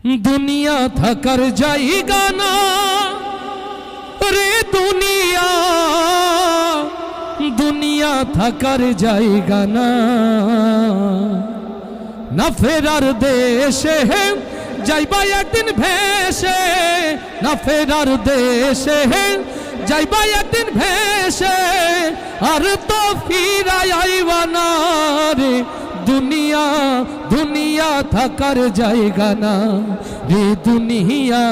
दुनिया থাকার জায়গা না রে দুনিয়া, দুনিয়া থাকার জায়গা না। না ফেরার দেশে যাইবা একদিন ভেসে, না ফেরার দেশে যাইবা একদিন ভেসে, আর তো ফিরাই আইবা না রে দুনিয়া, দুনিয়া থাকার জায়গা না রে দুনিয়া,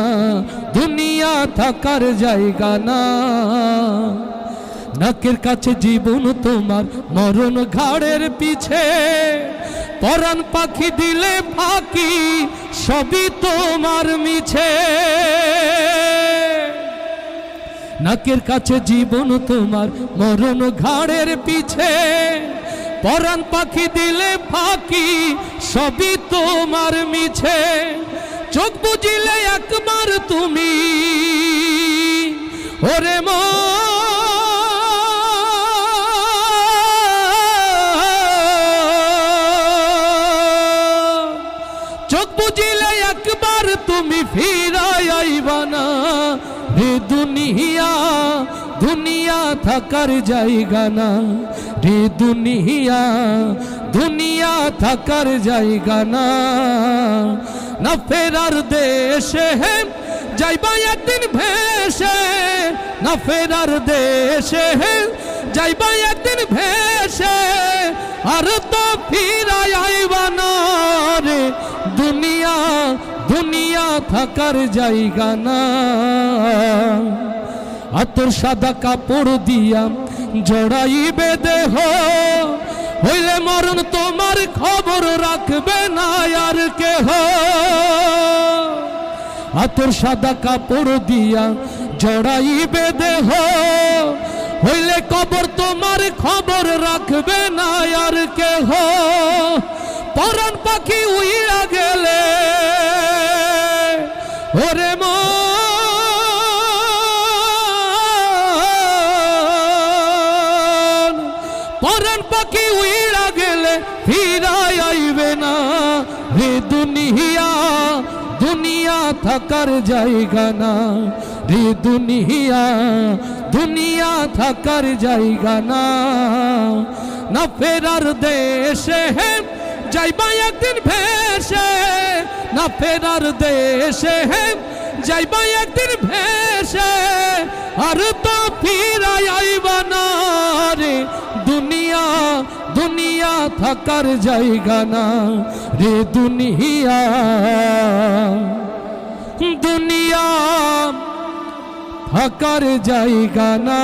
দুনিয়া থাকার জায়গা না। নাকের কাছে জীবন তোমার, মরণ ঘাড়ের পিছে, পরাণ পাখি দিলে ফাঁকি সবই তোমার মিছে। নাকের কাছে জীবন তোমার, মরণ ঘাড়ের পিছে, পরাণ পাখি দিলে ফাঁকি সবই তোমার মিছে। চোখ বুঝিলে একবার তুমি ওরে চোখ বুঝিলে একবার তুমি ফিরাই আইবা না রে দুনিয়া, দুনিয়া থাকার জায়গা না রে দুনিয়া, দুনিয়া থাকার জায়গা না। না ফেরার দেশে যাইবা একদিন ভেসে, না ফেরার দেশে যাইবা একদিন ভেসে, আর তো ফিরাই আইবা না রে দুনিয়া, দুনিয়া থাকার জায়গা না। আতর সাদা কাপড় দিয়া জড়াইবে দেহ, হইলে মরণ তোমার খবর রাখবে না আর কেহ। আতর সাদা কাপড় দিয়া জড়াইবে দেহ, হইলে কবর তোমার খবর রাখবে না আর কেহ। পরাণ পাখি উইড়া গেলে ওরে পরাণ পাখি উইড়া গেলে ফিরাই আইবে না রে দুনিয়া, দুনিয়া থাকার জায়গা না রে দুনিয়া, দুনিয়া থাকার জায়গা না। না ফেরার দেশে যাইবা একদিন ভেসে, না ফেরার দেশে যাইবা একদিন ভেসে, আর তো ফিরাই আইবা না রে দুনিয়া, দুনিয়া থাকার জায়গা না রে দুনিয়া, দুনিয়া থাকার জায়গা না।